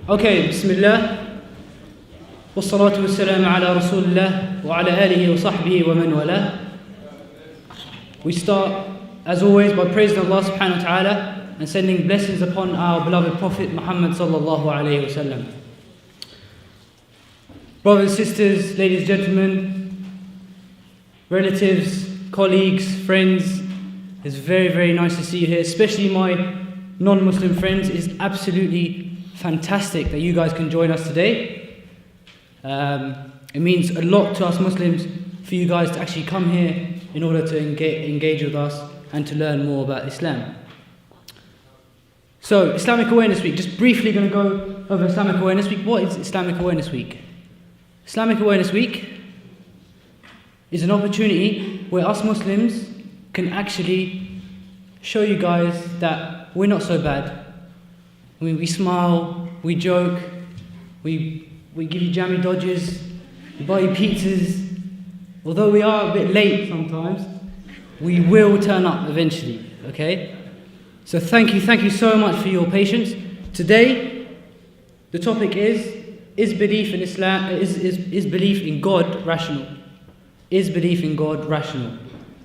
Okay, Bismillah. Wassalatu wassalamu ala Rasulullah wa ala alihi wa sahbihi wa man wala. We start, as always, by praising Allah subhanahu wa ta'ala and sending blessings upon our beloved Prophet Muhammad sallallahu alayhi wa sallam. Brothers, sisters, ladies, gentlemen, relatives, colleagues, friends, it's very, very nice to see you here, especially my non-Muslim friends. It's absolutely fantastic that you guys can join us today. It means a lot to us Muslims for you guys to actually come here in order to engage with us and to learn more about Islam. So, Islamic Awareness Week. Just briefly going to go over Islamic Awareness Week. What is Islamic Awareness Week? Islamic Awareness Week is an opportunity where us Muslims can actually show you guys that we're not so bad. I mean, we smile, we joke, we give you jammy dodges, we buy you pizzas. Although we are a bit late sometimes, we will turn up eventually, okay? So thank you so much for your patience. Today, the topic is belief in Islam, is belief in God rational? Is belief in God rational?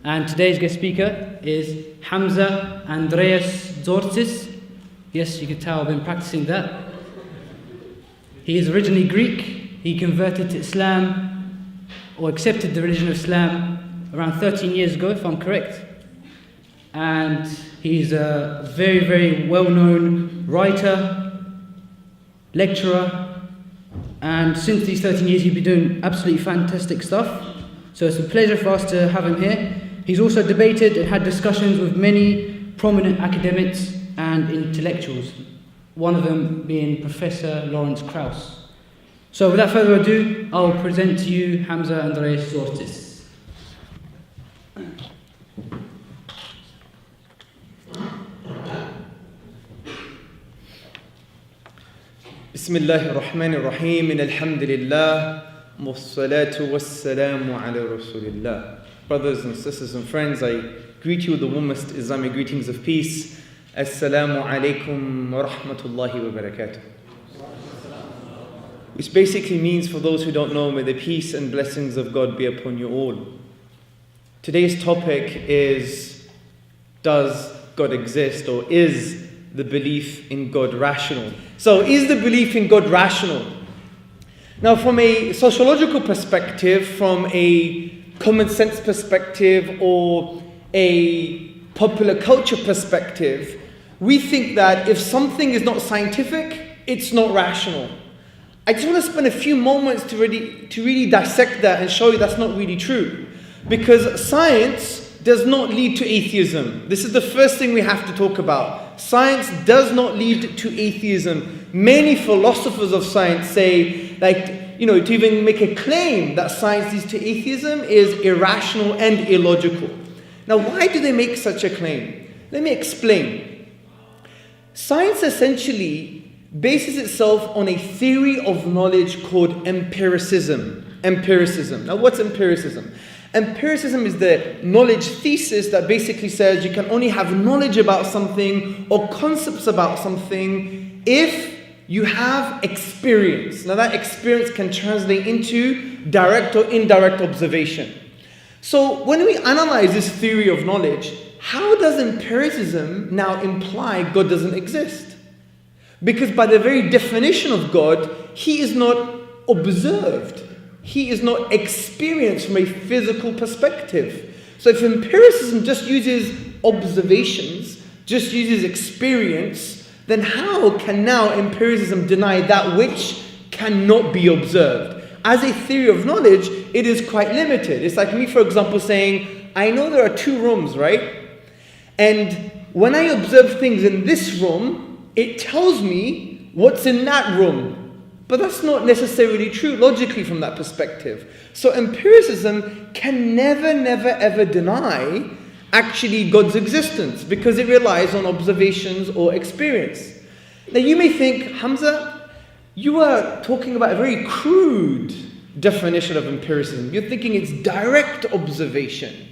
And today's guest speaker is Hamza Tzortzis. Yes, you can tell I've been practicing that. He is originally Greek. He converted to Islam, or accepted the religion of Islam around 13 years ago, if I'm correct. And he's a very, very well-known writer, lecturer, and since these 13 years he's been doing absolutely fantastic stuff. So it's a pleasure for us to have him here. He's also debated and had discussions with many prominent academics and intellectuals, one of them being Professor Lawrence Krauss. So without further ado, I'll present to you Hamza Tzortzis. Bismillahir Rahmanir Rahim, alhamdulillah, wassalatu wassalamu ala Rasulillah. Brothers and sisters and friends, I greet you with the warmest Islamic greetings of peace. Assalamu alaikum wa rahmatullahi wa barakatuh. Which basically means, for those who don't know, may the peace and blessings of God be upon you all. Today's topic is, does God exist, or is the belief in God rational? So, is the belief in God rational? Now, from a sociological perspective, from a common sense perspective, or a popular culture perspective, we think that if something is not scientific, it's not rational. I just want to spend a few moments to really dissect that and show you that's not really true. Because science does not lead to atheism. This is the first thing we have to talk about. Science does not lead to atheism. Many philosophers of science say, to even make a claim that science leads to atheism is irrational and illogical. Now, why do they make such a claim? Let me explain. Science essentially bases itself on a theory of knowledge called empiricism. Now, what's empiricism? Empiricism is the knowledge thesis that basically says you can only have knowledge about something or concepts about something if you have experience. Now, that experience can translate into direct or indirect observation. So, when we analyze this theory of knowledge, how does empiricism now imply God doesn't exist? Because by the very definition of God, he is not observed. He is not experienced from a physical perspective. So if empiricism just uses observations, just uses experience, then how can now empiricism deny that which cannot be observed? As a theory of knowledge, it is quite limited. It's like me, for example, saying, I know there are two rooms, right? And when I observe things in this room, it tells me what's in that room. But that's not necessarily true logically from that perspective. So empiricism can never, ever deny actually God's existence because it relies on observations or experience. Now you may think, Hamza, you are talking about a very crude definition of empiricism. You're thinking it's direct observation.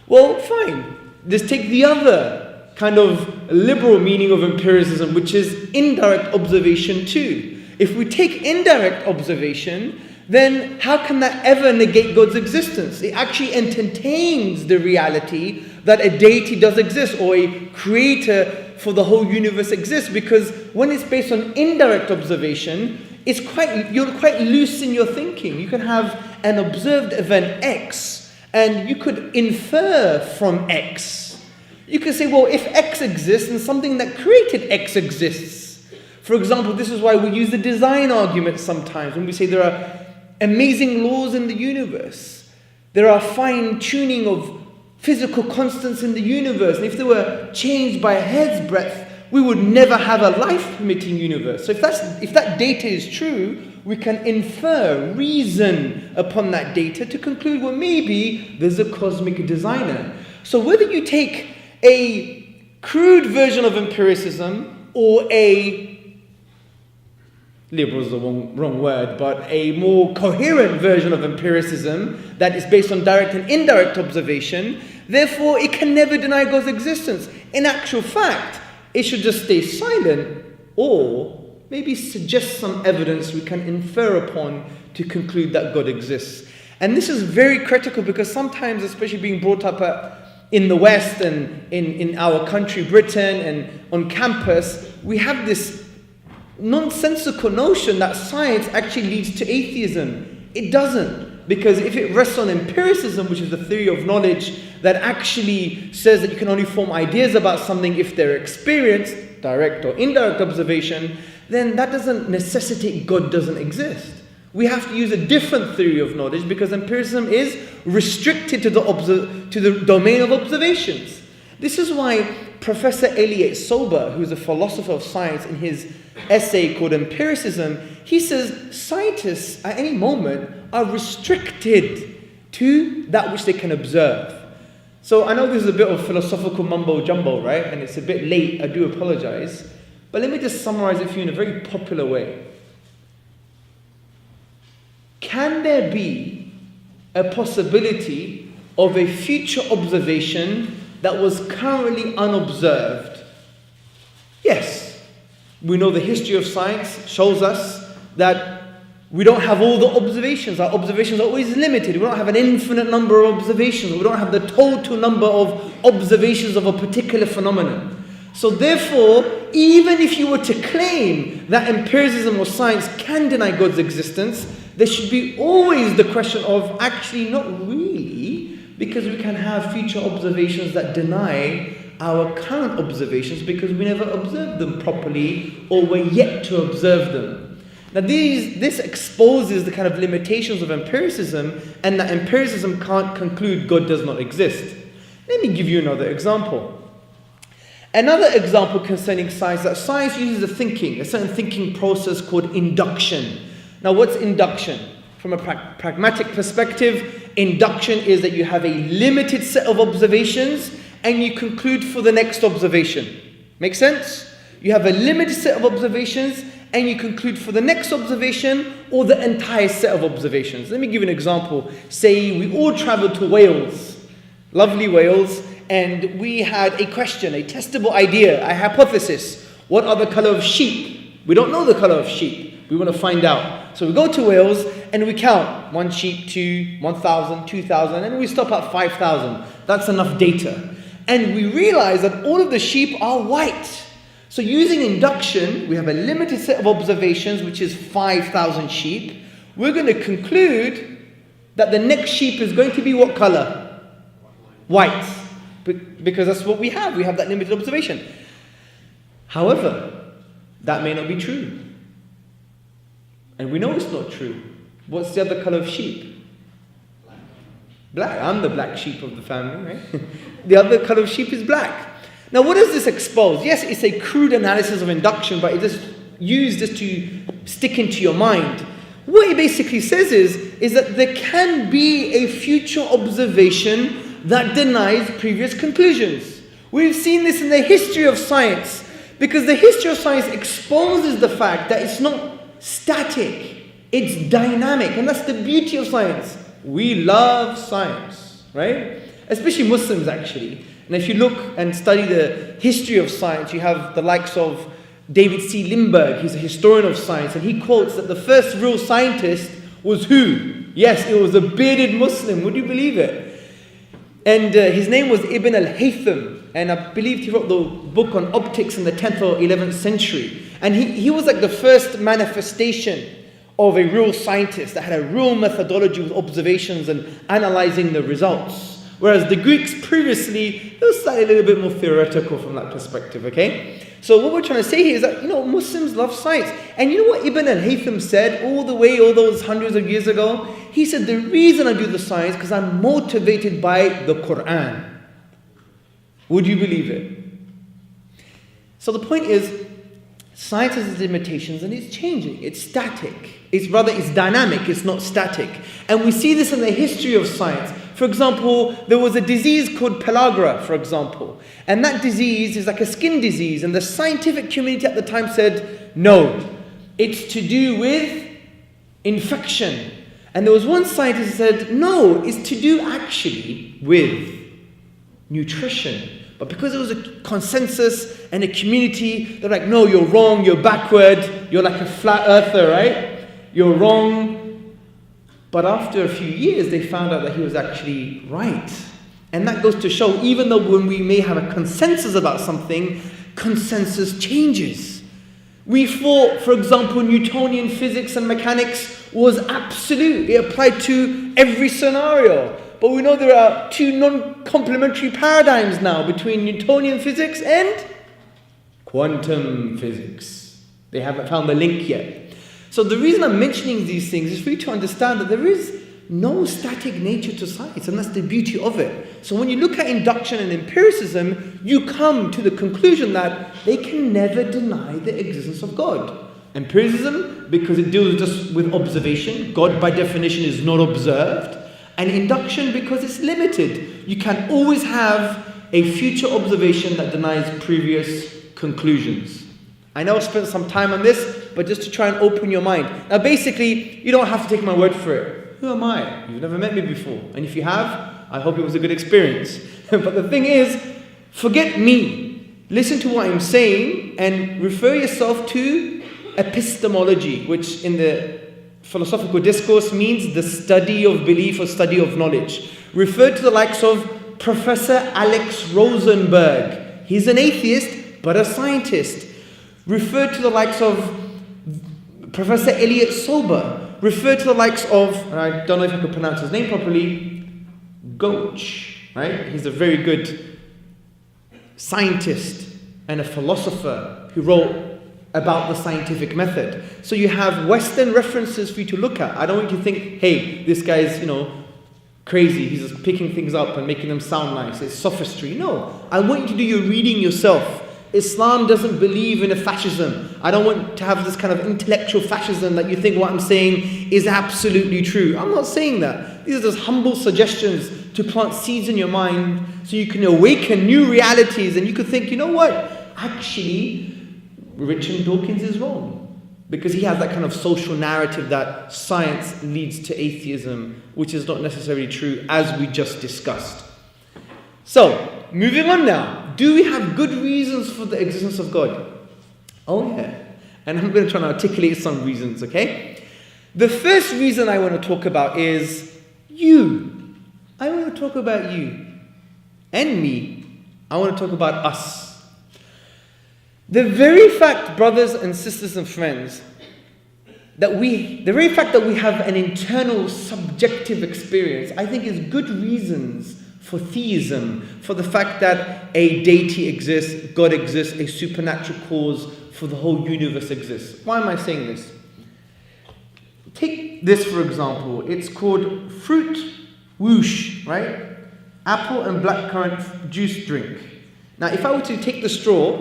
Well, fine. Let's take the other kind of liberal meaning of empiricism, which is indirect observation too. If we take indirect observation, then how can that ever negate God's existence? It actually entertains the reality that a deity does exist, or a creator for the whole universe exists, because when it's based on indirect observation, you're quite loose in your thinking. You can have an observed event X, and you could infer from X. You could say, well, if X exists, then something that created X exists. For example, this is why we use the design argument sometimes when we say there are amazing laws in the universe. There are fine-tuning of physical constants in the universe. And if they were changed by a hair's breadth, we would never have a life-permitting universe. So if that data is true, we can infer, reason upon that data to conclude, well, maybe there's a cosmic designer. So whether you take a crude version of empiricism or liberal is the wrong word, but a more coherent version of empiricism that is based on direct and indirect observation, therefore it can never deny God's existence. In actual fact, it should just stay silent, or maybe suggest some evidence we can infer upon to conclude that God exists. And this is very critical, because sometimes, especially being brought up in the West and in our country, Britain, and on campus, we have this nonsensical notion that science actually leads to atheism. It doesn't, because if it rests on empiricism, which is the theory of knowledge that actually says that you can only form ideas about something if they're experienced, direct or indirect observation, then that doesn't necessitate God doesn't exist. We have to use a different theory of knowledge, because empiricism is restricted to the domain of observations. This is why Professor Elliot Sober, who's a philosopher of science, in his essay called Empiricism, he says scientists at any moment are restricted to that which they can observe. So I know this is a bit of philosophical mumbo jumbo, right? And it's a bit late, I do apologize. But let me just summarize it for you in a very popular way. Can there be a possibility of a future observation that was currently unobserved? Yes. We know the history of science shows us that we don't have all the observations. Our observations are always limited. We don't have an infinite number of observations. We don't have the total number of observations of a particular phenomenon. So therefore, even if you were to claim that empiricism or science can deny God's existence, there should be always the question of actually not really, because we can have future observations that deny our current observations because we never observed them properly, or we're yet to observe them. Now this exposes the kind of limitations of empiricism, and that empiricism can't conclude God does not exist. Let me give you another example. Another example concerning science, that science uses a certain thinking process called induction. Now what's induction? From a pragmatic perspective, induction is that you have a limited set of observations and you conclude for the next observation. Make sense? You have a limited set of observations and you conclude for the next observation or the entire set of observations. Let me give you an example. Say we all traveled to Wales, lovely Wales, and we had a question, a testable idea, a hypothesis. What are the colour of sheep? We don't know the colour of sheep. We want to find out. So we go to Wales and we count 1 sheep, 2, 1,000, 2,000, and we stop at 5,000. That's enough data. And we realize that all of the sheep are white. So using induction, we have a limited set of observations, which is 5,000 sheep. We're going to conclude that the next sheep is going to be what colour? White. Because that's what we have. We have that limited observation. However, that may not be true. And we know it's not true. What's the other colour of sheep? Black. I'm the black sheep of the family, right? The other colour of sheep is black. Now what does this expose? Yes, it's a crude analysis of induction, but it just use this to stick into your mind. What it basically says is that there can be a future observation that denies previous conclusions. We've seen this in the history of science, because the history of science exposes the fact that it's not static, it's dynamic, and that's the beauty of science. We love science, right? Especially Muslims, actually. And if you look and study the history of science, you have the likes of David C. Lindbergh, he's a historian of science, and he quotes that the first real scientist was who? Yes, it was a bearded Muslim. Would you believe it? And his name was Ibn al-Haytham, and I believe he wrote the book on optics in the 10th or 11th century. And he was like the first manifestation of a real scientist that had a real methodology with observations and analyzing the results. Whereas the Greeks previously, they were slightly a little bit more theoretical from that perspective, okay? So what we're trying to say here is that, Muslims love science. And you know what Ibn al-Haytham said all those hundreds of years ago? He said, the reason I do the science because I'm motivated by the Quran. Would you believe it? So the point is, science has its limitations and it's changing. It's static. It's dynamic. It's not static. And we see this in the history of science. For example, there was a disease called pellagra, for example. And that disease is like a skin disease. And the scientific community at the time said, no, it's to do with infection. And there was one scientist who said, no, it's to do actually with nutrition. But because there was a consensus and a community, they're like, no, you're wrong, you're backward, you're like a flat earther, right? You're wrong. But after a few years, they found out that he was actually right. And that goes to show, even though when we may have a consensus about something, consensus changes. We thought, for example, Newtonian physics and mechanics was absolute. It applied to every scenario. But we know there are two non-complementary paradigms now between Newtonian physics and quantum physics. They haven't found the link yet. So the reason I'm mentioning these things is for you to understand that there is no static nature to science, and that's the beauty of it. So when you look at induction and empiricism, you come to the conclusion that they can never deny the existence of God. Empiricism, because it deals just with observation. God, by definition, is not observed. And induction, because it's limited. You can always have a future observation that denies previous conclusions. I know I've spent some time on this, but just to try and open your mind. Now basically, you don't have to take my word for it. Who am I? You've never met me before. And if you have, I hope it was a good experience. But the thing is, forget me. Listen to what I'm saying and refer yourself to epistemology, which in the philosophical discourse means the study of belief or study of knowledge. Refer to the likes of Professor Alex Rosenberg. He's an atheist, but a scientist. Refer to the likes of Professor Elliot Sober. Refer to the likes of, and I don't know if I could pronounce his name properly, Goethe, right? He's a very good scientist and a philosopher who wrote about the scientific method. So you have Western references for you to look at. I don't want you to think, hey, this guy's, crazy. He's just picking things up and making them sound nice. It's sophistry. No, I want you to do your reading yourself. Islam doesn't believe in a fascism. I don't want to have this kind of intellectual fascism that you think what I'm saying is absolutely true. I'm not saying that. These are just humble suggestions to plant seeds in your mind so you can awaken new realities and you could think, you know what? Actually, Richard Dawkins is wrong. Because he has that kind of social narrative that science leads to atheism, which is not necessarily true, as we just discussed. So, moving on now. Do we have good reasons for the existence of God? Oh yeah. And I'm going to try and articulate some reasons, okay? The first reason I want to talk about is you. I want to talk about you. And me. I want to talk about us. The very fact, brothers and sisters and friends, the very fact that we have an internal subjective experience, I think is good reasons for theism, for the fact that a deity exists, God exists, a supernatural cause for the whole universe exists. Why am I saying this? Take this for example. It's called fruit whoosh, right? Apple and blackcurrant juice drink. Now, if I were to take the straw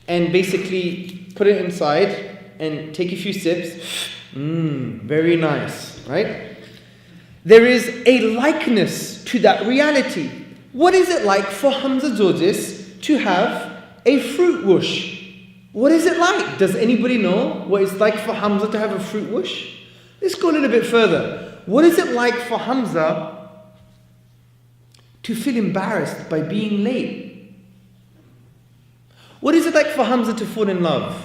and basically put it inside and take a few sips, very nice, right? There is a likeness to that reality. What is it like for Hamza Tzortzis to have a fruit whoosh? What is it like? Does anybody know what it's like for Hamza to have a fruit whoosh? Let's go a little bit further. What is it like for Hamza to feel embarrassed by being late? What is it like for Hamza to fall in love?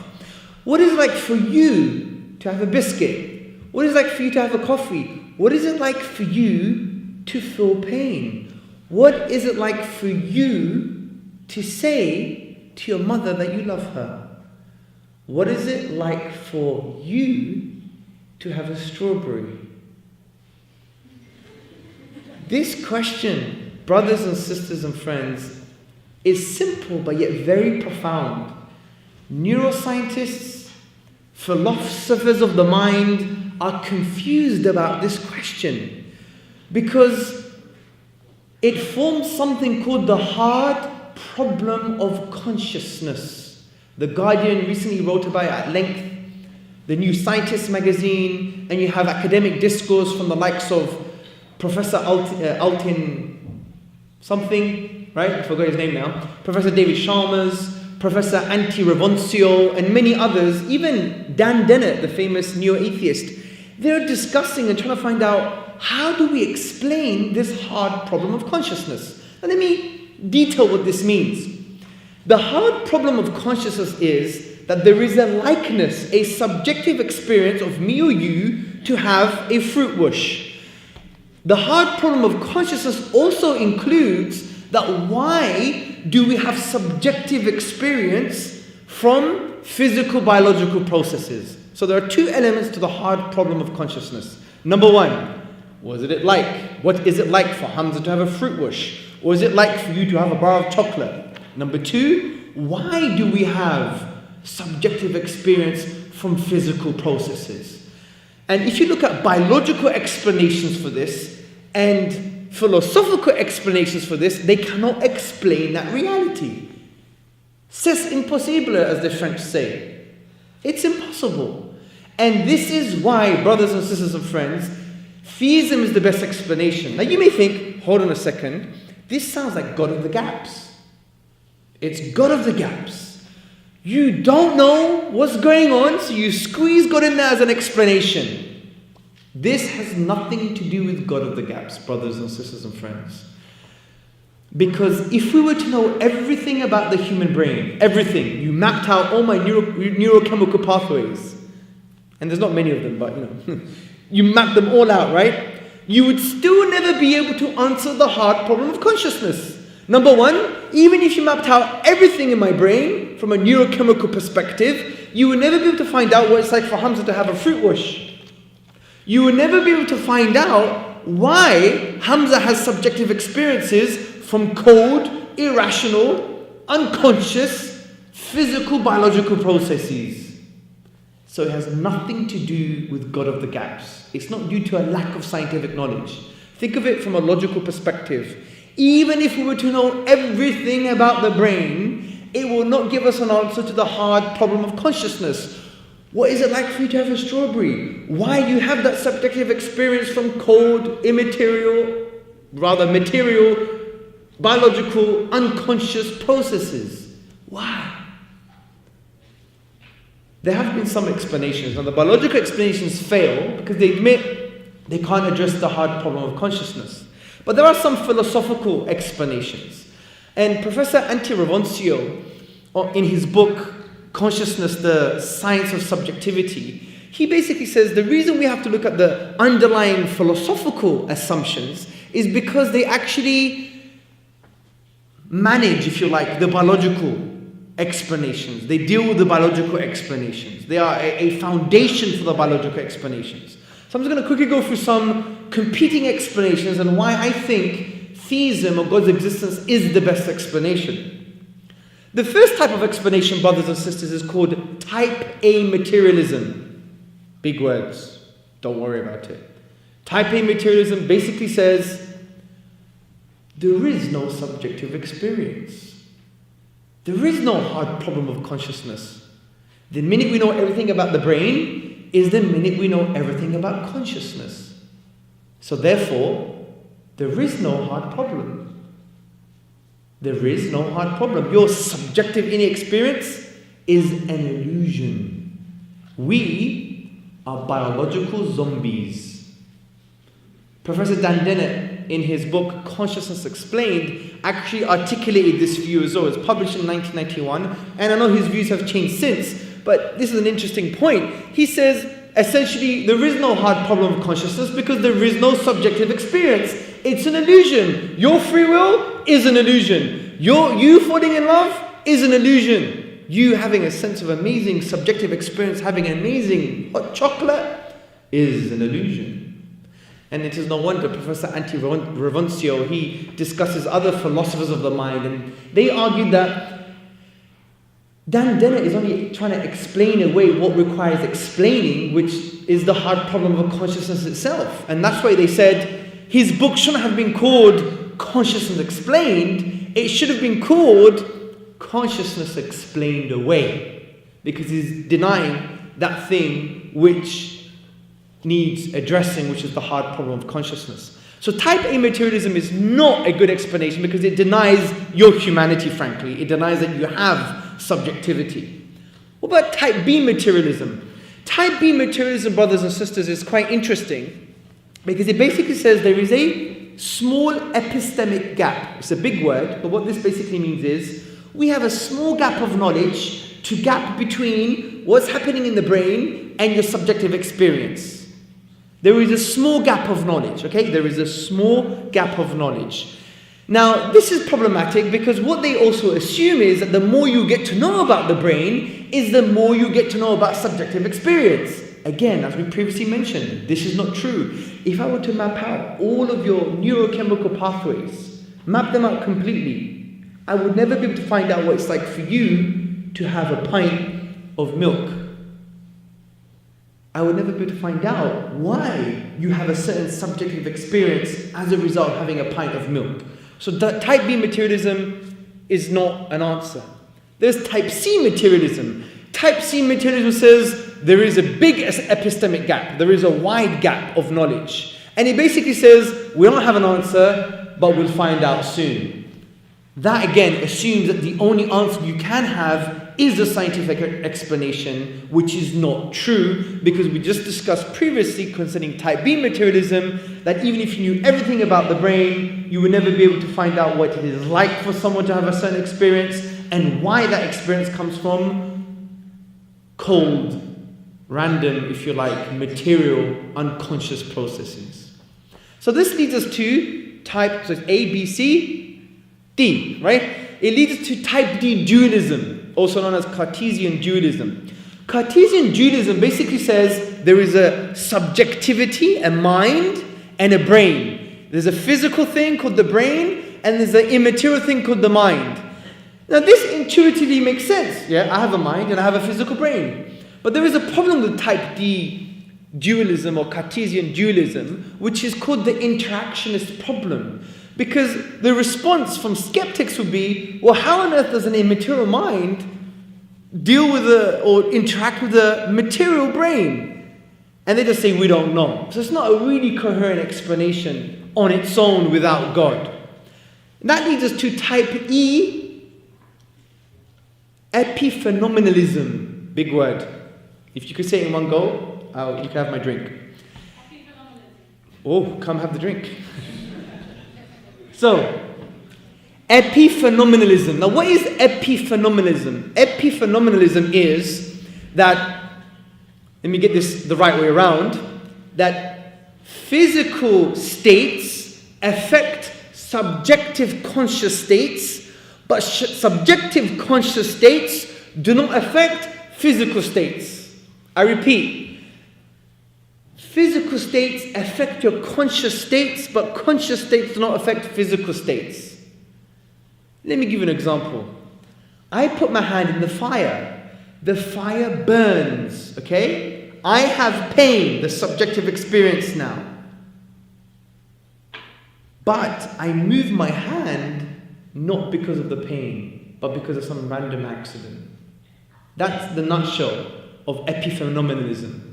What is it like for you to have a biscuit? What is it like for you to have a coffee? What is it like for you to feel pain? What is it like for you to say to your mother that you love her? What is it like for you to have a strawberry? This question, brothers and sisters and friends, is simple but yet very profound. Neuroscientists, philosophers of the mind are confused about this question because it forms something called the hard problem of consciousness. The Guardian recently wrote about it at length. The New Scientist magazine, and you have academic discourse from the likes of Professor Altin something, right? I forgot his name now. Professor David Chalmers, Professor Antti Revoncio, and many others, even Dan Dennett, the famous neo-atheist. They're discussing and trying to find out, how do we explain this hard problem of consciousness? And let me detail what this means. The hard problem of consciousness is that there is a likeness, a subjective experience of me or you to have a fruit whoosh. The hard problem of consciousness also includes that why do we have subjective experience from physical biological processes? So there are two elements to the hard problem of consciousness. Number one, what is it like? What is it like for Hamza to have a fruit whoosh? Or is it like for you to have a bar of chocolate? Number two, why do we have subjective experience from physical processes? And if you look at biological explanations for this and philosophical explanations for this, they cannot explain that reality. C'est impossible, as the French say. It's impossible. And this is why, brothers and sisters and friends, theism is the best explanation. Now you may think, hold on a second, this sounds like God of the gaps. It's God of the gaps. You don't know what's going on, so you squeeze God in there as an explanation. This has nothing to do with God of the gaps, brothers and sisters and friends. Because if we were to know everything about the human brain, everything, you mapped out all my neurochemical pathways, and there's not many of them, but you map them all out, right? You would still never be able to answer the hard problem of consciousness. Number one, even if you mapped out everything in my brain from a neurochemical perspective, you would never be able to find out what it's like for Hamza to have a fruit whoosh. You would never be able to find out why Hamza has subjective experiences from cold, irrational, unconscious, physical, biological processes. So it has nothing to do with God of the gaps. It's not due to a lack of scientific knowledge. Think of it from a logical perspective. Even if we were to know everything about the brain, it will not give us an answer to the hard problem of consciousness. What is it like for you to have a strawberry? Why you have that subjective experience from cold, material, biological, unconscious processes? Why? There have been some explanations. Now the biological explanations fail because they admit they can't address the hard problem of consciousness. But there are some philosophical explanations. And Professor Antti Revoncio, in his book, Consciousness, the Science of Subjectivity, he basically says the reason we have to look at the underlying philosophical assumptions is because they actually manage, if you like, the biological explanations. They deal with the biological explanations. They are a foundation for the biological explanations. So I'm just going to quickly go through some competing explanations and why I think theism or God's existence is the best explanation. The first type of explanation, brothers and sisters, is called type A materialism. Big words. Don't worry about it. Type A materialism basically says there is no subjective experience. There is no hard problem of consciousness. The minute we know everything about the brain is the minute we know everything about consciousness. So therefore, there is no hard problem. There is no hard problem. Your subjective inner experience is an illusion. We are biological zombies. Professor Dan Dennett in his book Consciousness Explained, actually articulated this view as well. It was published in 1991, and I know his views have changed since, but this is an interesting point. He says, essentially, there is no hard problem of consciousness because there is no subjective experience. It's an illusion. Your free will is an illusion. You falling in love is an illusion. You having a sense of amazing subjective experience, having amazing hot chocolate, is an illusion. And it is no wonder Professor Antti Revoncio, he discusses other philosophers of the mind, and they argue that Dan Dennett is only trying to explain away what requires explaining, which is the hard problem of consciousness itself. And that's why they said his book shouldn't have been called Consciousness Explained, it should have been called Consciousness Explained Away, because he's denying that thing which needs addressing, which is the hard problem of consciousness. So type A materialism is not a good explanation because it denies your humanity, frankly. It denies that you have subjectivity. What about type B materialism? Type B materialism, brothers and sisters, is quite interesting because it basically says there is a small epistemic gap. It's a big word, but what this basically means is we have a small gap of knowledge to gap between what's happening in the brain and your subjective experience. There is a small gap of knowledge, okay? There is a small gap of knowledge. Now, this is problematic because what they also assume is that the more you get to know about the brain is the more you get to know about subjective experience. Again, as we previously mentioned, this is not true. If I were to map out all of your neurochemical pathways, map them out completely, I would never be able to find out what it's like for you to have a pint of milk. I would never be able to find out why you have a certain subjective experience as a result of having a pint of milk. So type B materialism is not an answer. There's type C materialism. Type C materialism says there is a big epistemic gap. There is a wide gap of knowledge. And it basically says we don't have an answer, but we'll find out soon. That again assumes that the only answer you can have is the scientific explanation, which is not true, because we just discussed previously concerning type B materialism that even if you knew everything about the brain, you would never be able to find out what it is like for someone to have a certain experience and why that experience comes from cold, random, if you like, material, unconscious processes. So this leads us to type, so it's A, B, C, D, right? It leads us to type D dualism, also known as Cartesian dualism. Cartesian dualism basically says there is a subjectivity, a mind, and a brain. There's a physical thing called the brain, and there's an immaterial thing called the mind. Now this intuitively makes sense. Yeah, I have a mind and I have a physical brain. But there is a problem with type D dualism or Cartesian dualism, which is called the interactionist problem. Because the response from skeptics would be, well, how on earth does an immaterial mind deal with or interact with a material brain? And they just say, we don't know. So it's not a really coherent explanation on its own without God. And that leads us to type E, epiphenomenalism. Big word. If you could say it in one go, you can have my drink. Oh, come have the drink. So, epiphenomenalism. Now, what is epiphenomenalism? Epiphenomenalism is that, let me get this the right way around, that physical states affect subjective conscious states, but subjective conscious states do not affect physical states. I repeat. Physical states affect your conscious states, but conscious states do not affect physical states. Let me give you an example. I put my hand in the fire. The fire burns, okay? I have pain, the subjective experience now. But I move my hand not because of the pain, but because of some random accident. That's the nutshell of epiphenomenalism.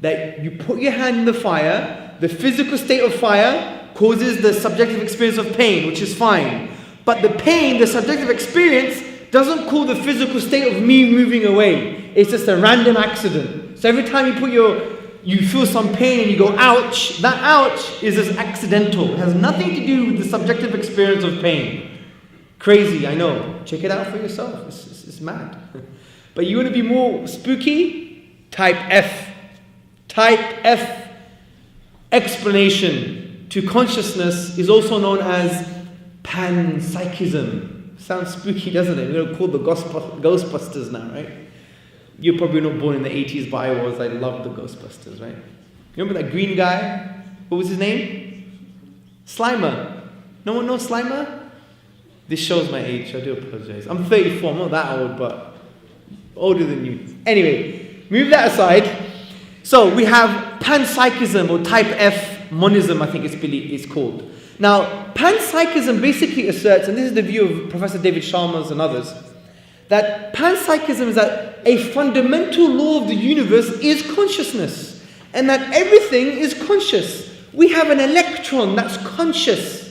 That you put your hand in the fire, the physical state of fire causes the subjective experience of pain, which is fine. But the pain, the subjective experience, doesn't cause the physical state of me moving away. It's just a random accident. So every time you put your you feel some pain and you go, ouch, that ouch is just accidental. It has nothing to do with the subjective experience of pain. Crazy, I know. Check it out for yourself. It's mad. But you want to be more spooky? Type F. Type F. Explanation to consciousness is also known as panpsychism. Sounds spooky, doesn't it? We're going to call the Ghostbusters now, right? You're probably not born in the 80s, but I was. I loved the Ghostbusters, right? You remember that green guy? What was his name? Slimer. No one knows Slimer? This shows my age, I do apologize. I'm 34, I'm not that old, but older than you. Anyway, move that aside. So we have panpsychism or type F monism, I think it's called. Now, panpsychism basically asserts, and this is the view of Professor David Chalmers and others, that panpsychism is that a fundamental law of the universe is consciousness, and that everything is conscious. We have an electron that's conscious.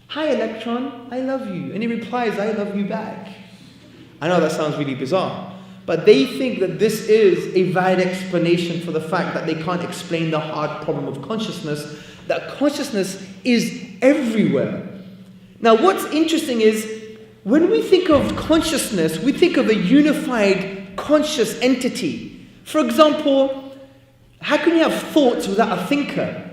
Hi electron, I love you. And it replies, I love you back. I know that sounds really bizarre, but they think that this is a valid explanation for the fact that they can't explain the hard problem of consciousness, that consciousness is everywhere. Now what's interesting is, when we think of consciousness, we think of a unified conscious entity. For example, how can you have thoughts without a thinker?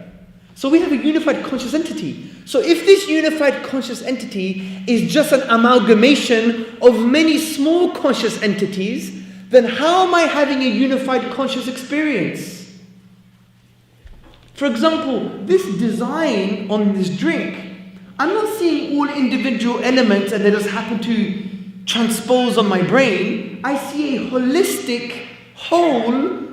So we have a unified conscious entity. So if this unified conscious entity is just an amalgamation of many small conscious entities, then how am I having a unified conscious experience? For example, this design on this drink, I'm not seeing all individual elements and they just happen to transpose on my brain. I see a holistic, whole,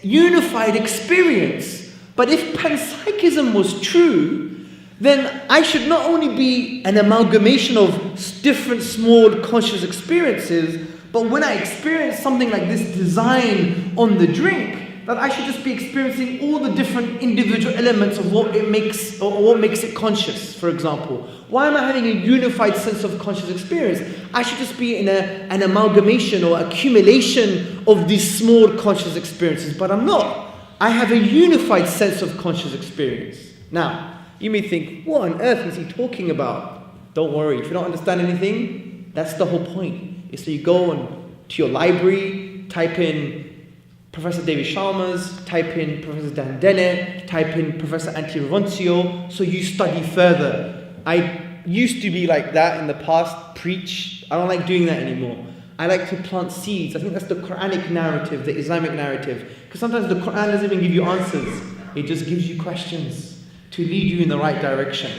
unified experience. But if panpsychism was true, then I should not only be an amalgamation of different small conscious experiences, but when I experience something like this design on the drink, that I should just be experiencing all the different individual elements of what it makes, or what makes it conscious, for example. Why am I having a unified sense of conscious experience? I should just be in an amalgamation or accumulation of these small conscious experiences, but I'm not. I have a unified sense of conscious experience. Now, you may think, what on earth is he talking about? Don't worry, if you don't understand anything, that's the whole point. So you go to your library, type in Professor David Chalmers, type in Professor Dan Dennett, type in Professor Antti Roncio, so you study further. I used to be like that in the past, preach. I don't like doing that anymore. I like to plant seeds. I think that's the Quranic narrative, the Islamic narrative. Because sometimes the Quran doesn't even give you answers. It just gives you questions to lead you in the right direction.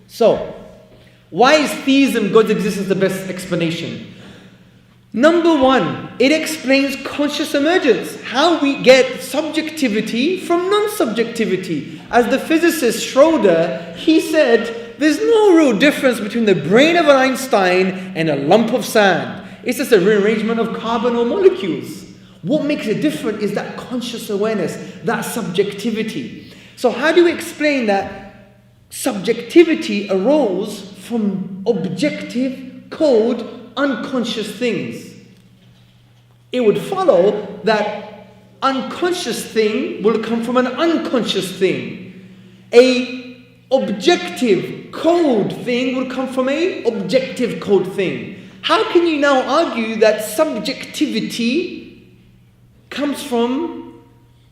So, why is theism, God's existence, the best explanation? Number one, it explains conscious emergence, how we get subjectivity from non-subjectivity. As the physicist Schroeder, he said, there's no real difference between the brain of an Einstein and a lump of sand. It's just a rearrangement of carbon or molecules. What makes it different is that conscious awareness, that subjectivity. So how do we explain that subjectivity arose from objective, cold, unconscious things? It would follow that unconscious thing will come from an unconscious thing. A objective, cold thing will come from a objective, cold thing. How can you now argue that subjectivity comes from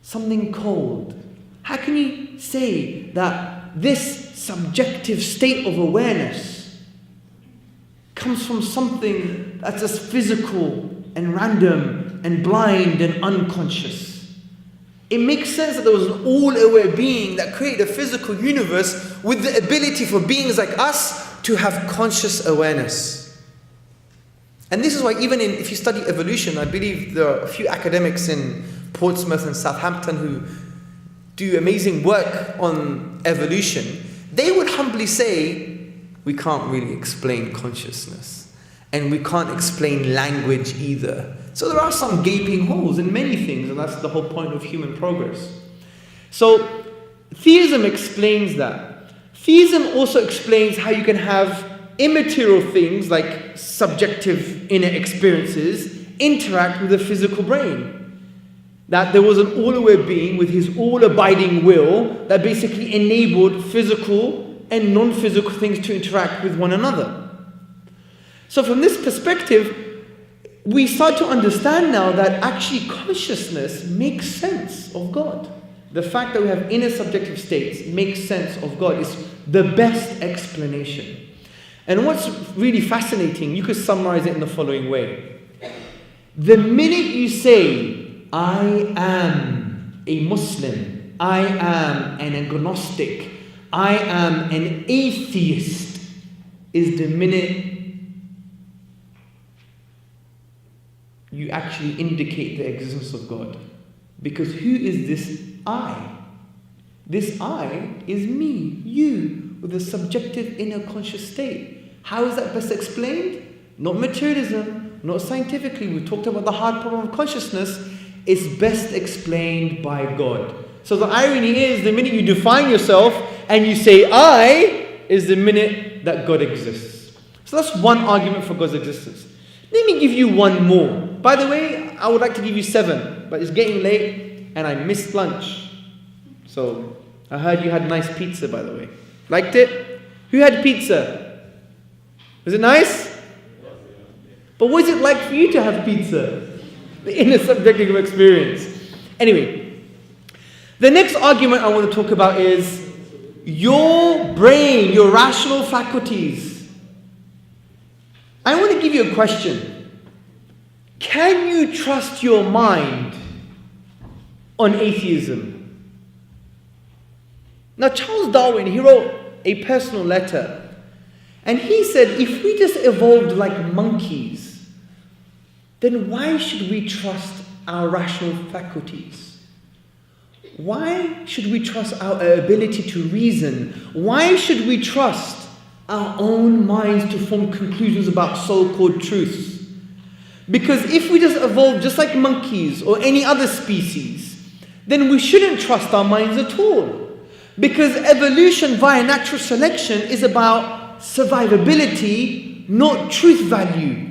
something cold? How can you say that this subjective state of awareness comes from something that's just physical and random and blind and unconscious? It makes sense that there was an all-aware being that created a physical universe with the ability for beings like us to have conscious awareness. And this is why even if you study evolution, I believe there are a few academics in Portsmouth and Southampton who do amazing work on evolution. They would humbly say, we can't really explain consciousness. And we can't explain language either. So there are some gaping holes in many things, and that's the whole point of human progress. So theism explains that. Theism also explains how you can have immaterial things like subjective inner experiences interact with the physical brain. that there was an all-aware being with his all-abiding will that basically enabled physical and non-physical things to interact with one another. So from this perspective, we start to understand now that actually consciousness makes sense of God. The fact that we have inner subjective states makes sense of God is the best explanation. And what's really fascinating, you could summarize it in the following way. The minute you say, I am a Muslim, I am an agnostic, I am an atheist, is the minute you actually indicate the existence of God. Because who is this I? This I is me, you, with a subjective inner conscious state. How is that best explained? Not materialism, not scientifically. We talked about the hard problem of consciousness. It's best explained by God. So the irony is, the minute you define yourself and you say I, is the minute that God exists. So that's one argument for God's existence. Let me give you one more. By the way, I would like to give you 7, but it's getting late and I missed lunch. So I heard you had nice pizza, by the way. Liked it? Who had pizza? Was it nice? But what is it like for you to have pizza? The inner subjective experience. Anyway, the next argument I want to talk about is your brain, your rational faculties. I want to give you a question. Can you trust your mind on atheism? Now, Charles Darwin, he wrote a personal letter, and he said, if we just evolved like monkeys, then why should we trust our rational faculties? Why should we trust our ability to reason? Why should we trust our own minds to form conclusions about so-called truths? Because if we just evolve just like monkeys or any other species, then we shouldn't trust our minds at all. Because evolution via natural selection is about survivability, not truth value.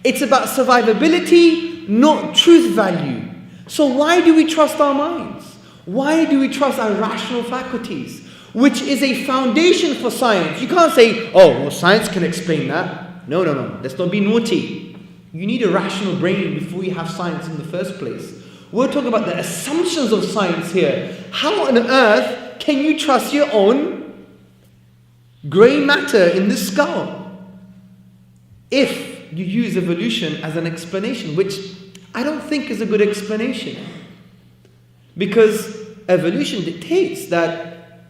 It's about survivability, not truth value. So why do we trust our minds? Why do we trust our rational faculties? Which is a foundation for science. You can't say, oh, well, science can explain that. No. Let's not be naughty. You need a rational brain before you have science in the first place. We're talking about the assumptions of science here. How on earth can you trust your own grey matter in the skull if you use evolution as an explanation, which I don't think is a good explanation? Because evolution dictates that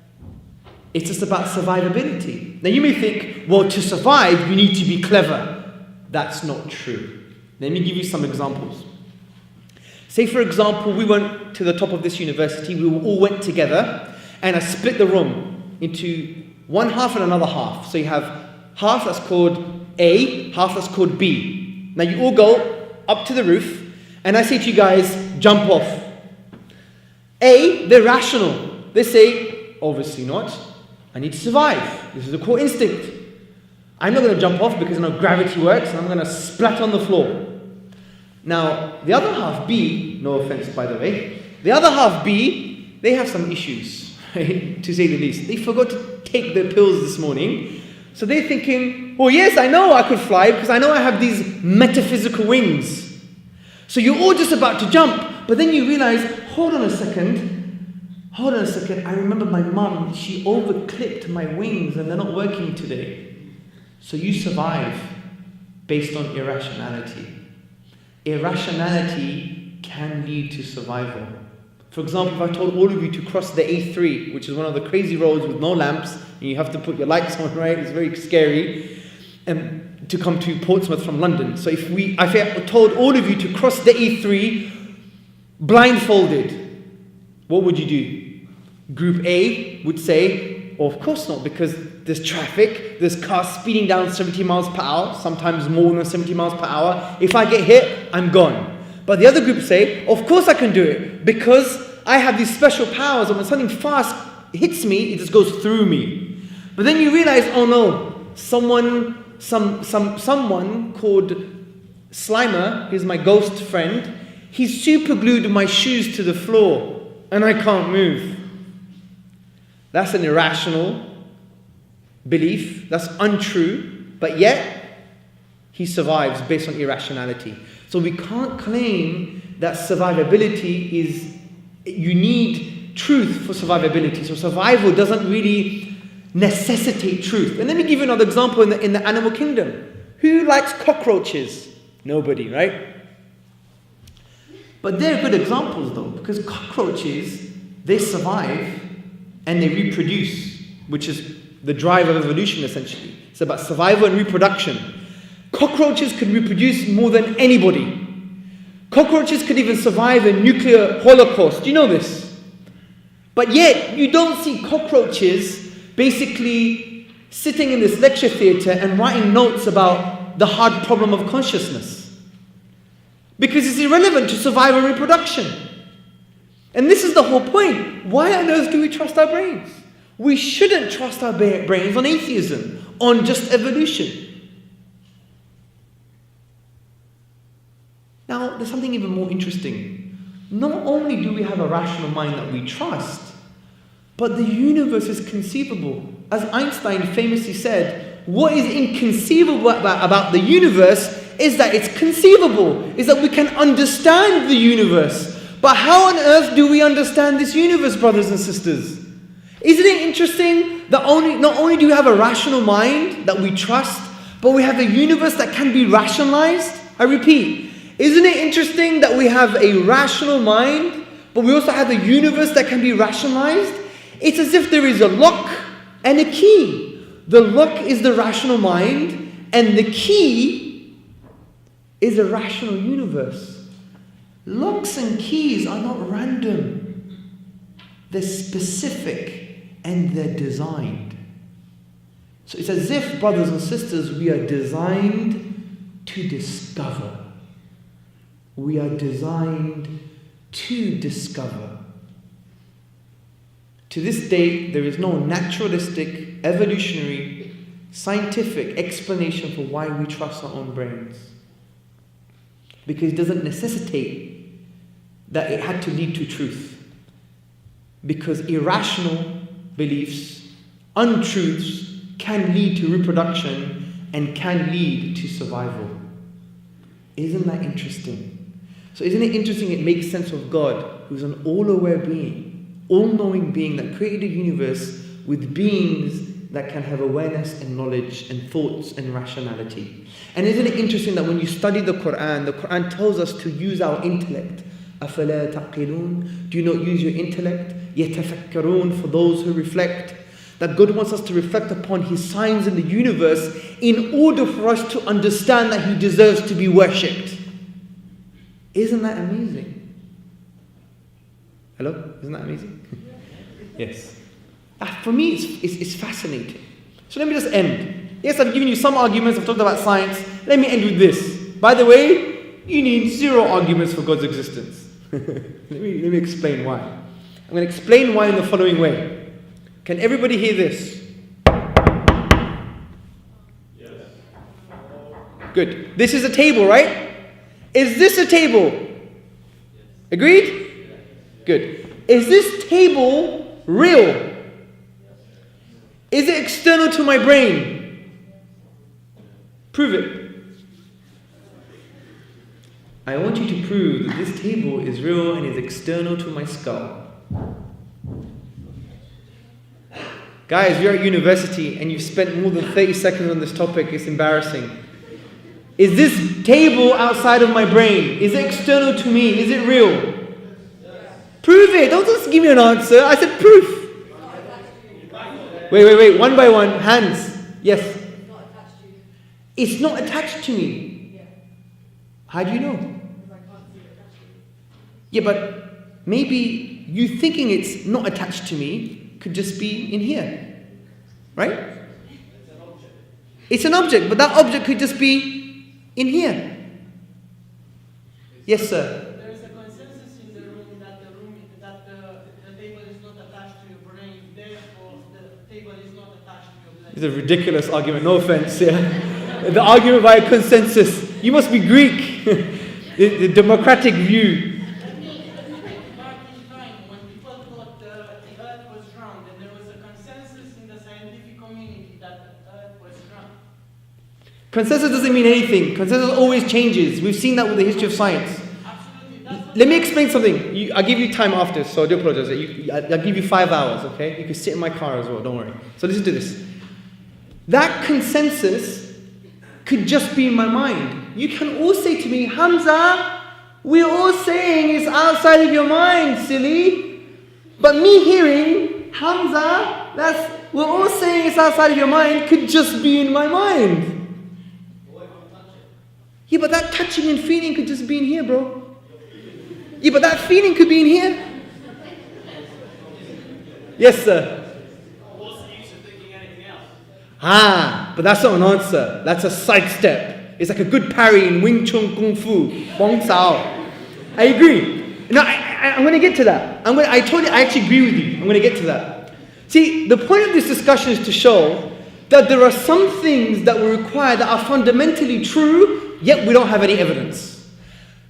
it's just about survivability. Now you may think, well, to survive, you need to be clever. That's not true. Let me give you some examples. Say, for example, we went to the top of this university, we all went together, and I split the room into one half and another half. So you have half that's called A, half that's called B. Now you all go up to the roof, and I say to you guys, jump off. A, they're rational. They say, obviously not. I need to survive. This is a core instinct. I'm not going to jump off because I know gravity works, and I'm going to splat on the floor. Now, the other half, B, no offense by the way, the other half, B, they have some issues, right, to say the least. They forgot to take their pills this morning, so they're thinking, well, yes, I know I could fly because I know I have these metaphysical wings. So you're all just about to jump, but then you realize, hold on a second, I remember my mum, she overclipped my wings and they're not working today. So you survive based on irrationality. Irrationality can lead to survival. For example, if I told all of you to cross the A3, which is one of the crazy roads with no lamps, and you have to put your lights on, right? It's very scary. To come to Portsmouth from London. So if I told all of you to cross the A3 blindfolded, what would you do? Group A would say, well, of course not, because there's traffic, there's cars speeding down 70 miles per hour, sometimes more than 70 miles per hour. If I get hit, I'm gone. But the other group say, of course I can do it, because I have these special powers, and when something fast hits me, it just goes through me. But then you realize, oh no, someone called Slimer, he's my ghost friend, He's super glued my shoes to the floor and I can't move. That's an irrational belief. That's untrue. But yet, he survives based on irrationality. So we can't claim that survivability is, you need truth for survivability. So survival doesn't really necessitate truth. And let me give you another example in the animal kingdom. Who likes cockroaches? Nobody, right? But they're good examples though, because cockroaches, they survive and they reproduce, which is the drive of evolution essentially. It's about survival and reproduction. Cockroaches can reproduce more than anybody. Cockroaches could even survive a nuclear holocaust. Do you know this? But yet, you don't see cockroaches basically sitting in this lecture theatre and writing notes about the hard problem of consciousness. Because it's irrelevant to survival and reproduction. And this is the whole point. Why on earth do we trust our brains? We shouldn't trust our brains on atheism, on just evolution. Now, there's something even more interesting. Not only do we have a rational mind that we trust, but the universe is conceivable. As Einstein famously said, what is inconceivable about the universe is that it's conceivable, is that we can understand the universe. But how on earth do we understand this universe, brothers and sisters? Isn't it interesting that not only do we have a rational mind that we trust, but we have a universe that can be rationalized? I repeat, isn't it interesting that we have a rational mind, but we also have a universe that can be rationalized? It's as if there is a lock and a key. The lock is the rational mind, and the key is a rational universe. Locks and keys are not random. They're specific and they're designed. So it's as if, brothers and sisters, we are designed to discover. We are designed to discover. To this day, there is no naturalistic, evolutionary, scientific explanation for why we trust our own brains. Because it doesn't necessitate that it had to lead to truth. Because irrational beliefs, untruths, can lead to reproduction and can lead to survival. Isn't that interesting? So isn't it interesting it makes sense of God, who's an all-aware being, all-knowing being that created a universe with beings that can have awareness and knowledge and thoughts and rationality. And isn't it interesting that when you study the Quran tells us to use our intellect. أَفَلَا تَعْقِلُونَ? Do you not use your intellect? يَتَفَكَّرُونَ, for those who reflect. That God wants us to reflect upon His signs in the universe in order for us to understand that He deserves to be worshipped. Isn't that amazing? Hello? Isn't that amazing? Yes. For me, it's fascinating. So let me just end. Yes, I've given you some arguments, I've talked about science. Let me end with this. By the way, you need zero arguments for God's existence. let me explain why. I'm going to explain why in the following way. Can everybody hear this? Yes. Good. This is a table, right? Is this a table? Agreed? Good. Is this table real? Is it external to my brain? Prove it. I want you to prove that this table is real and is external to my skull. Guys, you're at university and you've spent more than 30 seconds on this topic. It's embarrassing. Is this table outside of my brain? Is it external to me? Is it real? Yes. Prove it. Don't just give me an answer. I said proof. Wait. One by one. Hands. Yes. It's not attached to you. It's not attached to me. Yeah. How do you know? Because I can't see it attached to you. Yeah, but maybe you thinking it's not attached to me could just be in here. Right? It's an object. It's an object, but that object could just be in here. Yes, sir. There is a consensus in the room that the table is not attached to your brain, therefore the table is not attached to your brain. It's a ridiculous argument, no offense. Yeah. The argument by consensus. You must be Greek. the democratic view. That means back in time when people thought the earth was round and there was a consensus in the scientific community that the earth was round. Consensus doesn't mean anything. Consensus always changes. We've seen that with the history of science. Absolutely. That's what Let me explain something. I'll give you time after, so I do apologize. I'll give you 5 hours, okay? You can sit in my car as well, don't worry. So listen to this. That consensus could just be in my mind. You can all say to me, Hamza, we're all saying it's outside of your mind, silly. But me hearing, Hamza, we're all saying it's outside of your mind, could just be in my mind. Yeah, but that touching and feeling could just be in here, bro. Yeah, but that feeling could be in here. Yes, sir. What's the use of thinking anything else? But that's not an answer. That's a sidestep. It's like a good parry in Wing Chun Kung Fu. Bong Sao. I agree. No, I'm going to get to that. I told you I actually agree with you. I'm going to get to that. See, the point of this discussion is to show that there are some things that we require that are fundamentally true, yet we don't have any evidence.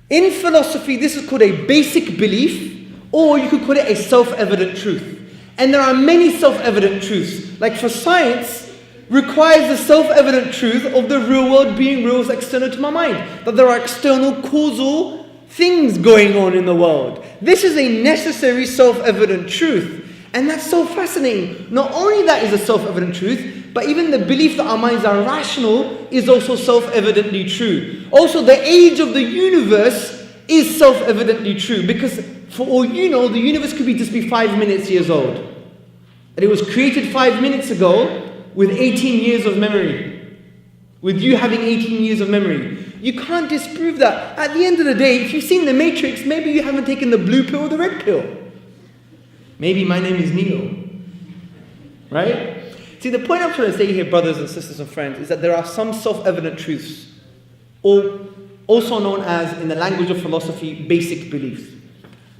In philosophy, this is called a basic belief, or you could call it a self-evident truth. And there are many self-evident truths. Like for science, requires the self-evident truth of the real world being real is external to my mind. That there are external causal things going on in the world. This is a necessary self-evident truth. And that's so fascinating. Not only that is a self-evident truth, but even the belief that our minds are rational is also self-evidently true. Also, the age of the universe is self-evidently true. Because for all you know, the universe could just be 5 minutes years old. And it was created 5 minutes ago with 18 years of memory. With you having 18 years of memory. You can't disprove that. At the end of the day, if you've seen The Matrix, maybe you haven't taken the blue pill or the red pill. Maybe my name is Neo. Right? See, the point I'm trying to say here, brothers and sisters and friends, is that there are some self-evident truths, or also known as, in the language of philosophy, basic beliefs.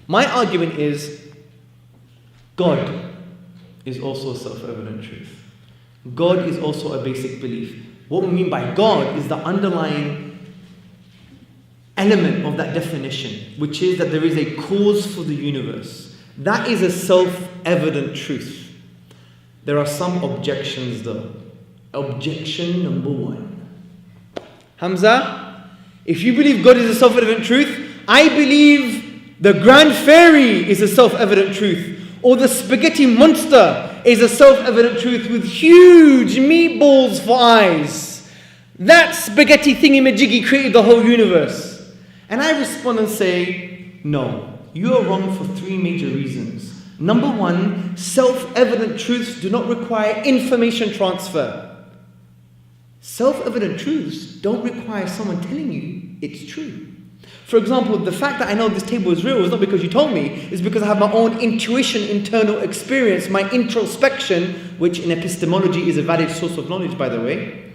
My argument is, God is also a self-evident truth. God is also a basic belief. What we mean by God is the underlying element of that definition, which is that there is a cause for the universe. That is a self-evident truth. There are some objections though. Objection number 1. Hamza, if you believe God is a self-evident truth, I believe the Grand Fairy is a self-evident truth. Or the spaghetti monster is a self-evident truth with huge meatballs for eyes. That spaghetti thingy-majiggy created the whole universe. And I respond and say, no, you are wrong for 3 major reasons. Number 1, self-evident truths do not require information transfer. Self-evident truths don't require someone telling you it's true. For example, the fact that I know this table is real is not because you told me, it's because I have my own intuition, internal experience, my introspection, which in epistemology is a valid source of knowledge, by the way.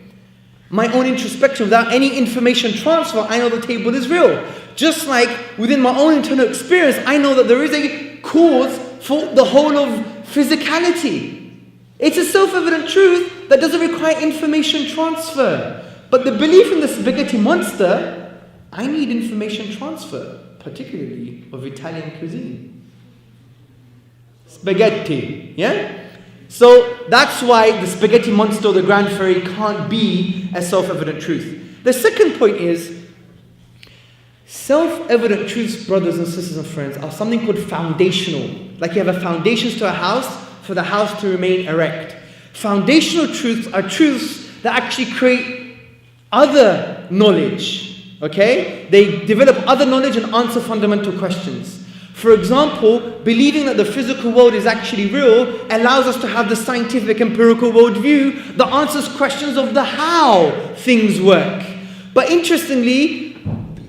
My own introspection, without any information transfer, I know the table is real. Just like within my own internal experience, I know that there is a cause for the whole of physicality. It's a self-evident truth that doesn't require information transfer. But the belief in the spaghetti monster, I need information transfer, particularly of Italian cuisine. Spaghetti, yeah? So that's why the spaghetti monster or the Grand Fairy can't be a self-evident truth. The second point is, self-evident truths, brothers and sisters and friends, are something called foundational. Like you have a foundations to a house for the house to remain erect. Foundational truths are truths that actually create other knowledge. Okay? They develop other knowledge and answer fundamental questions. For example, believing that the physical world is actually real allows us to have the scientific empirical worldview that answers questions of the how things work. But interestingly,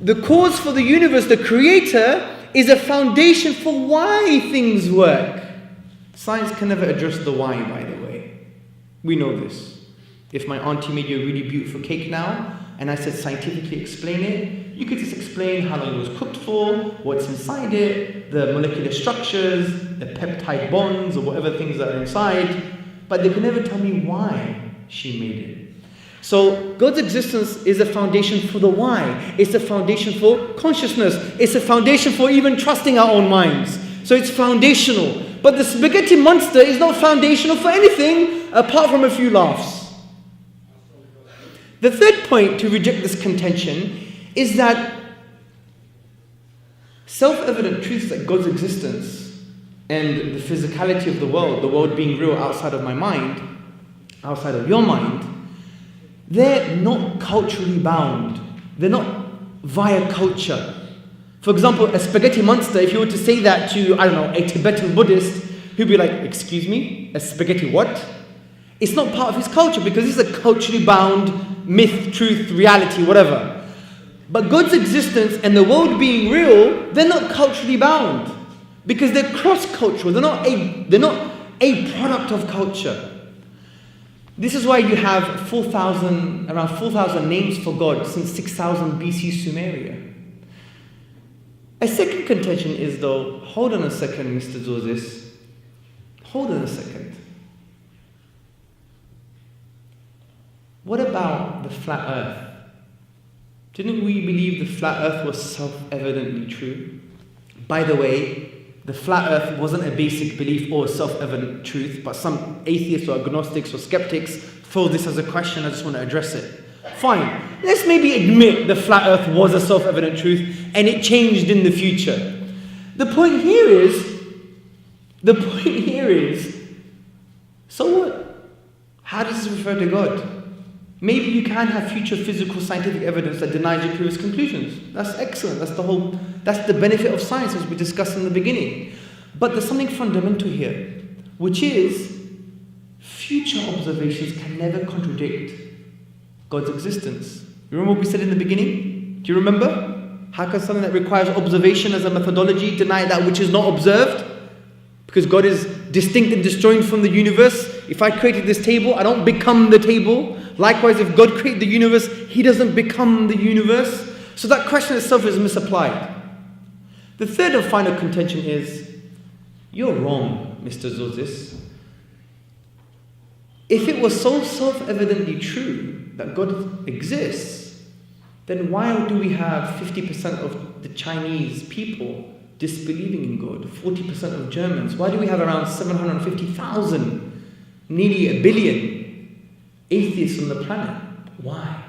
the cause for the universe, the creator, is a foundation for why things work. Science can never address the why, by the way. We know this. If my auntie made you a really beautiful cake now, and I said scientifically explain it, you could just explain how long it was cooked for, what's inside it, the molecular structures, the peptide bonds, or whatever things that are inside, but they could never tell me why she made it. So God's existence is a foundation for the why. It's a foundation for consciousness. It's a foundation for even trusting our own minds. So it's foundational. But the spaghetti monster is not foundational for anything apart from a few laughs. The third point to reject this contention is that self-evident truths like God's existence and the physicality of the world being real outside of my mind, outside of your mind, they're not culturally bound. They're not via culture. For example, a spaghetti monster, if you were to say that to, I don't know, a Tibetan Buddhist, he'd be like, excuse me, a spaghetti what? It's not part of his culture because it's a culturally bound myth, truth, reality, whatever. But God's existence and the world being real, they're not culturally bound because they're cross-cultural. They're not a product of culture. This is why you have around 4,000 names for God since 6,000 BC Sumeria. A second contention is though, hold on a second, Mr. Tzortzis. Hold on a second. What about the flat earth? Didn't we believe the flat earth was self-evidently true? By the way, the flat earth wasn't a basic belief or a self-evident truth, but some atheists or agnostics or skeptics throw this as a question. I just want to address it. Fine. Let's maybe admit the flat earth was a self-evident truth and it changed in the future. The point here is, so what? How does this refer to God? Maybe you can have future physical scientific evidence that denies your previous conclusions. That's excellent. That's the benefit of science as we discussed in the beginning. But there's something fundamental here, which is future observations can never contradict God's existence. You remember what we said in the beginning? Do you remember? How can something that requires observation as a methodology deny that which is not observed? Because God is distinct and disjoint from the universe. If I created this table, I don't become the table. Likewise, if God created the universe, He doesn't become the universe. So that question itself is misapplied. The third and final contention is, you're wrong, Mr. Tzortzis. If it was so self-evidently true that God exists, then why do we have 50% of the Chinese people disbelieving in God, 40% of Germans? Why do we have around 750,000, nearly a billion atheists on the planet? Why?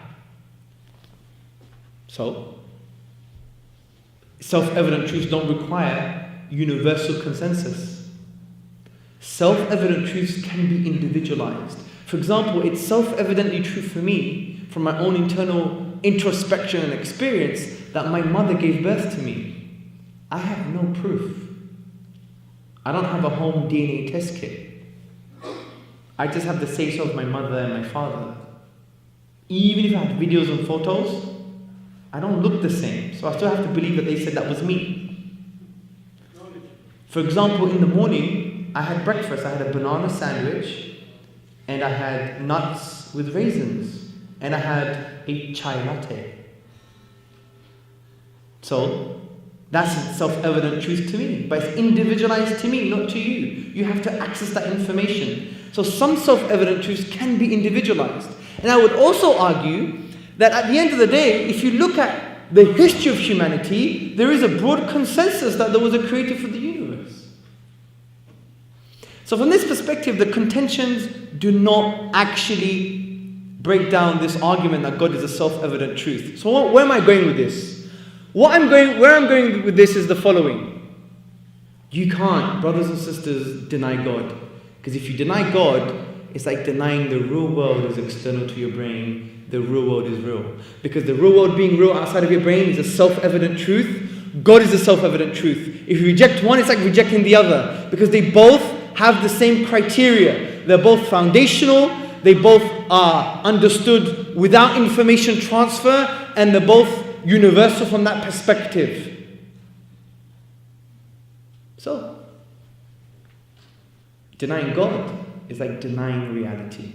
So, self-evident truths don't require universal consensus. Self-evident truths can be individualized. For example, it's self-evidently true for me, from my own internal introspection and experience, that my mother gave birth to me. I have no proof. I don't have a home DNA test kit. I just have the say-so of my mother and my father. Even if I had videos and photos, I don't look the same. So I still have to believe that they said that was me. For example, in the morning, I had breakfast. I had a banana sandwich, and I had nuts with raisins, and I had a chai latte. So, that's self-evident truth to me, but it's individualized to me, not to you. You have to access that information. So some self-evident truths can be individualized. And I would also argue that at the end of the day, if you look at the history of humanity, there is a broad consensus that there was a creator for the universe. So from this perspective, the contentions do not actually break down this argument that God is a self-evident truth. So where am I going with this? Where I'm going with this is the following. You can't, brothers and sisters, deny God. Because if you deny God, it's like denying the real world is external to your brain, the real world is real. Because the real world being real outside of your brain is a self-evident truth. God is a self-evident truth. If you reject one, it's like rejecting the other. Because they both have the same criteria. They're both foundational, they both are understood without information transfer, and they're both universal from that perspective. So, denying God is like denying reality.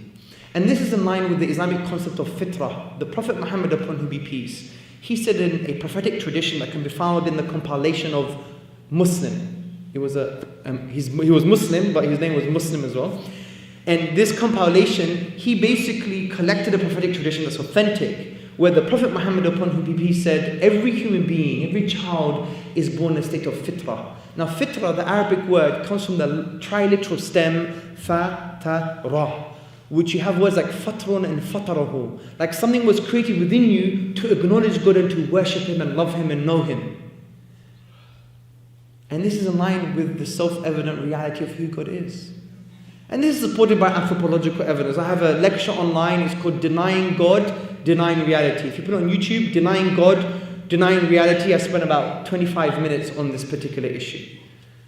And this is in line with the Islamic concept of fitrah. The Prophet Muhammad, upon whom be peace, he said in a prophetic tradition that can be found in the compilation of Muslim. He was Muslim, but his name was Muslim as well. And this compilation, he basically collected a prophetic tradition that's authentic, where the Prophet Muhammad, upon whom be peace, said, every human being, every child is born in a state of fitrah. Now fitrah, the Arabic word, comes from the triliteral stem, fa-ta-ra, which you have words like fatrun and fatarahu. Like something was created within you to acknowledge God and to worship Him and love Him and know Him. And this is in line with the self-evident reality of who God is. And this is supported by anthropological evidence. I have a lecture online, it's called Denying God, Denying Reality. If you put it on YouTube, Denying God, Denying Reality, I spent about 25 minutes on this particular issue.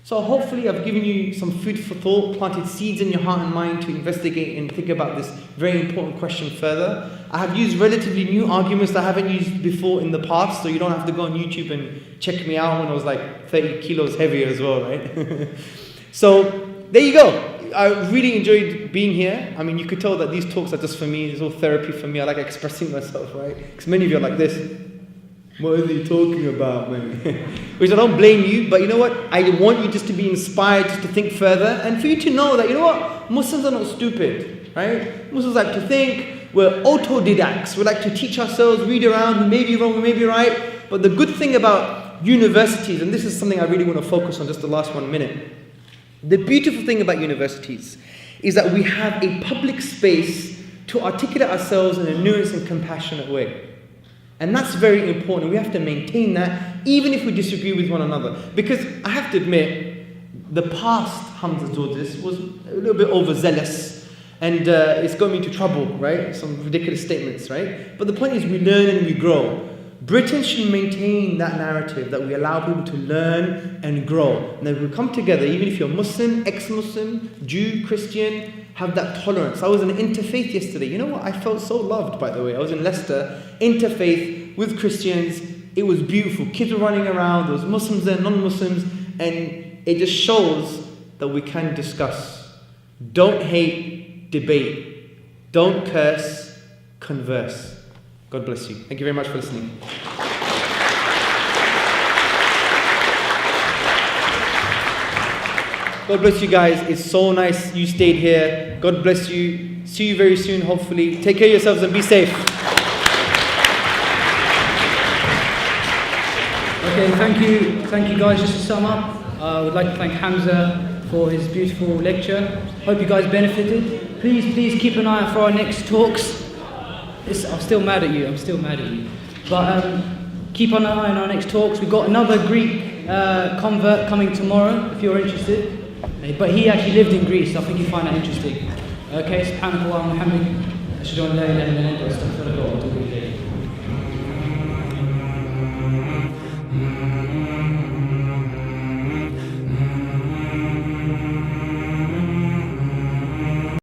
So hopefully I've given you some food for thought, planted seeds in your heart and mind to investigate and think about this very important question further. I have used relatively new arguments that I haven't used before in the past, so you don't have to go on YouTube and check me out when I was like 30 kilos heavier as well, right? So there you go. I really enjoyed being here. I mean, you could tell that these talks are just for me. It's all therapy for me. I like expressing myself, right? Because many of you are like this. What are you talking about, man? Which I don't blame you, but you know what? I want you just to be inspired, just to think further, and for you to know that, you know what? Muslims are not stupid, right? Muslims like to think. We're autodidacts. We like to teach ourselves, read around, we may be wrong, we may be right. But the good thing about universities, and this is something I really want to focus on just the last 1 minute. The beautiful thing about universities is that we have a public space to articulate ourselves in a nuanced and compassionate way. And that's very important. We have to maintain that even if we disagree with one another. Because I have to admit, the past Hamza Tzortzis was a little bit overzealous and it's got me into trouble, right? Some ridiculous statements, right? But the point is we learn and we grow. Britain should maintain that narrative that we allow people to learn and grow. And that we come together, even if you're Muslim, ex-Muslim, Jew, Christian, have that tolerance. I was in an interfaith yesterday. You know what? I felt so loved, by the way. I was in Leicester, interfaith with Christians. It was beautiful. Kids were running around. There was Muslims there, non-Muslims. And it just shows that we can discuss. Don't hate, debate. Don't curse, converse. God bless you. Thank you very much for listening. God bless you guys. It's so nice you stayed here. God bless you. See you very soon, hopefully. Take care of yourselves and be safe. Okay, thank you guys. Just to sum up, I would like to thank Hamza for his beautiful lecture. Hope you guys benefited. Please keep an eye out for our next talks. I'm still mad at you. But keep an eye on our next talks. We've got another Greek convert coming tomorrow, if you're interested. But he actually lived in Greece, so I think you find that interesting. Okay, subhanakallah wa bihamdik, ashhadu an la ilaha illa anta astaghfiruka wa atubu ilayk.